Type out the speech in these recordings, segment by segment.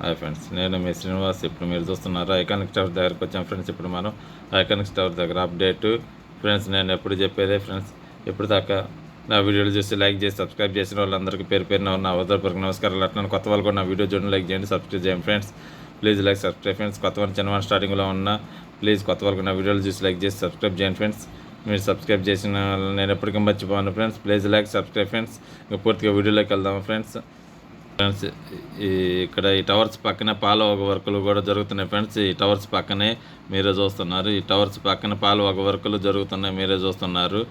Hi friends, నేను మీ శ్రీనివాస్. ఇప్పుడు మీరు చూస్తున్నారు ఐకానిక్ టవర్ దగ్గరకు వచ్చాం ఫ్రెండ్స్. ఇప్పుడు మనం ఐకానిక్ టవర్ దగ్గర అప్డేట్ ఫ్రెండ్స్. నేను ఎప్పుడు చెప్పేదే ఫ్రెండ్స్, ఎప్పుడు దాకా నా వీడియోలు చూసి లైక్ చేసి సబ్స్క్రైబ్ చేసిన వాళ్ళందరికీ పేరు పేరున ఉన్న హృదయపూర్వక నమస్కారాలు. అట్లా కొత్త వాళ్ళు కూడా నా వీడియో చూడండి, లైక్ చేయండి, సబ్స్క్రైబ్ చేయండి friends. Please like subscribe friends. కొత్త వాళ్ళు చిన్నవాళ్ళు స్టార్టింగ్లో ఉన్న ప్లీజ్ కొత్త వాళ్ళకి నా వీడియోలు చూసి లైక్ చేసి సబ్స్క్రైబ్ చేయండి ఫ్రెండ్స్. మీరు సబ్స్క్రైబ్ చేసిన నేను ఎప్పటికీ మర్చిపోను friends. Please like subscribe friends. ఇంకా పూర్తిగా వీడియోలోకి వెళ్దాము ఫ్రెండ్స్. ఫ్రెండ్స్, ఇక్కడ ఈ టవర్స్ పక్కనే పాలవాగ వర్కులు కూడా జరుగుతున్నాయి ఫ్రెండ్స్. ఈ టవర్స్ పక్కనే మీరే చూస్తున్నారు. ఈ టవర్స్ పక్కనే పాలవాగ వర్కులు జరుగుతున్నాయి, మీరే చూస్తున్నారు.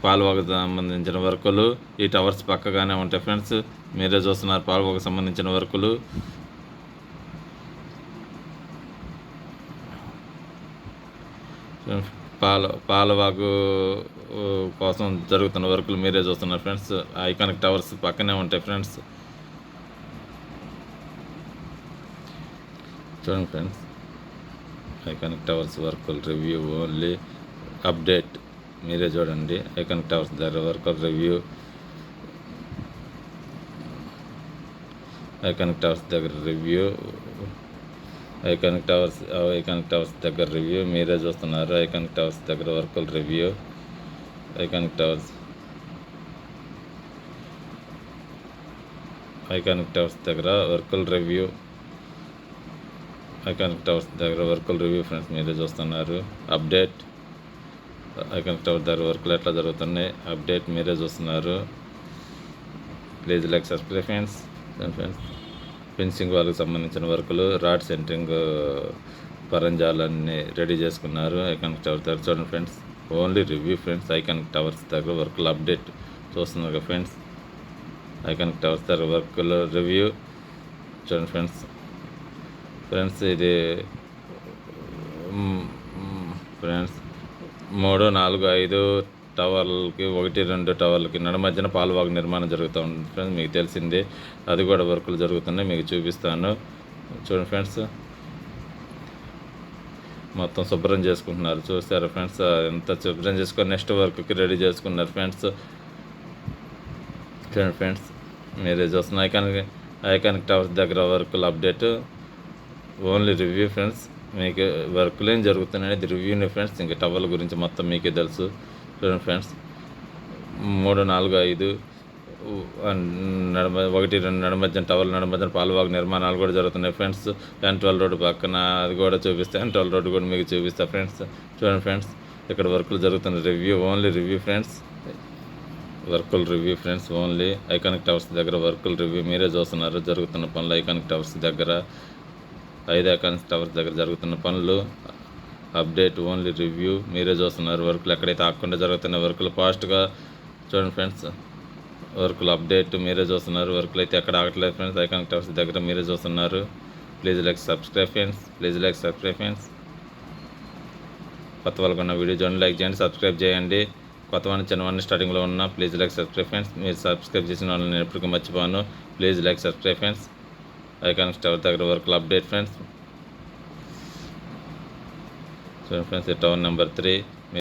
పాలవాగ సంబంధించిన వర్కులు ఈ టవర్స్ పక్కగానే ఉంటాయి ఫ్రెండ్స్, మీరే చూస్తున్నారు. పాలవాగ సంబంధించిన వర్కులు పాలవాగు కోసం జరుగుతున్న వర్కులు మీరే చూస్తున్నారు ఫ్రెండ్స్. ఐకానిక్ టవర్స్ పక్కనే ఉంటాయి ఫ్రెండ్స్. చూడండి ఫ్రెండ్స్, ఐకానిక్ టవర్స్ వర్కులు రివ్యూ ఓన్లీ అప్డేట్ మీరే చూడండి. ఐకానిక్ టవర్స్ దగ్గర వర్కులు రివ్యూ, ఐకానిక్ టవర్స్ దగ్గర రివ్యూ, ఐకానిక్ టవర్స్ దగ్గర రివ్యూ మీరే చూస్తున్నారు. ఐకానిక్ టవర్స్ దగ్గర వర్కుల రివ్యూ, ఐకానిక్ టవర్స్ దగ్గర వర్కుల రివ్యూ, ఐకానిక్ టవర్స్ దగ్గర వర్కుల రివ్యూ ఫ్రెండ్స్, మీరే చూస్తున్నారు. అప్డేట్ ఐకానిక్ టవర్స్ దగ్గర వర్కులు ఎట్లా జరుగుతున్నాయి అప్డేట్ మీరే చూస్తున్నారు. Please like subscribe friends. Fencing వాళ్ళకి సంబంధించిన వర్కులు, రాడ్ సెంటరింగ్ పరంజాలన్నీ రెడీ చేసుకున్నారు ఐకానిక్ టవర్స్ దగ్గర. చూడండి friends, only review friends. Iconic towers దగ్గర వర్కులు అప్డేట్ చూస్తున్నారు కదా ఫ్రెండ్స్. ఐకానిక్ టవర్స్ దగ్గర వర్కులు రివ్యూ చూడండి ఫ్రెండ్స్. ఇది ఫ్రెండ్స్ 3, 4, 5 టవర్లకి 1, 2 టవర్లకి మధ్యన పాలవాగు నిర్మాణం జరుగుతూ ఉంది ఫ్రెండ్స్, మీకు తెలిసిందే. అది కూడా వర్కులు జరుగుతున్నాయి, మీకు చూపిస్తాను. చూడండి ఫ్రెండ్స్, మొత్తం శుభ్రం చేసుకుంటున్నారు. చూస్తారా ఫ్రెండ్స్, ఎంత శుభ్రం చేసుకొని నెక్స్ట్ వర్క్కి రెడీ చేసుకున్నారు ఫ్రెండ్స్. చూడండి ఫ్రెండ్స్, మీరే చూస్తున్న ఐకానిక్ టవర్స్ దగ్గర వర్కులు అప్డేట్ ఓన్లీ రివ్యూ ఫ్రెండ్స్. మీకు వర్కులు ఏం జరుగుతున్నాయి అనేది రివ్యూనే ఫ్రెండ్స్. ఇంకా టవర్ల గురించి మొత్తం మీకే తెలుసు. చూడండి ఫ్రెండ్స్, 3, 4, 5 1, 2 మధ్యన టవర్ల మధ్యన పాలవాగు నిర్మాణాలు కూడా జరుగుతున్నాయి ఫ్రెండ్స్. N12 రోడ్డు పక్కన అది కూడా చూపిస్తా. N12 రోడ్డు కూడా మీకు చూపిస్తా ఫ్రెండ్స్. చూడండి ఫ్రెండ్స్, ఇక్కడ వర్కులు జరుగుతున్న రివ్యూ ఓన్లీ రివ్యూ ఫ్రెండ్స్. వర్కులు review friends only. Iconic towers దగ్గర వర్కులు రివ్యూ మీరే చూస్తున్నారు. జరుగుతున్న పనులు ఐకానిక్ టవర్స్ దగ్గర, 5 ఐకానిక్ టవర్స్ దగ్గర జరుగుతున్న పనులు అప్డేట్ ఓన్లీ రివ్యూ మీరే చూస్తున్నారు. వర్కులు ఎక్కడైతే ఆగకుండా జరుగుతున్న వర్కులు ఫాస్ట్గా చూడండి ఫ్రెండ్స్. వర్కులు అప్డేట్ మీరే చూస్తున్నారు. వర్కులు అయితే ఎక్కడ ఆగట్లేదు ఫ్రెండ్స్. ఐకానిక్ టవర్స్ దగ్గర మీరే చూస్తున్నారు. Please like subscribe friends. కొత్త వాళ్ళకు ఉన్న వీడియో చూడండి, లైక్ చేయండి, సబ్స్క్రైబ్ చేయండి. కొత్త వాళ్ళని చిన్నవాడిని స్టార్టింగ్లో ఉన్న ప్లీజ్ లైక్ సబ్స్క్రైబ్ ఫ్రెండ్స్. మీరు సబ్స్క్రైబ్ చేసిన వాళ్ళని నేను ఎప్పటికీ మర్చిపోను. Please like subscribe friends. Iconic tower దగ్గర వర్కులు అప్డేట్ ఫ్రెండ్స్. చూడండి ఫ్రెండ్స్, టవర్ నెంబర్ 3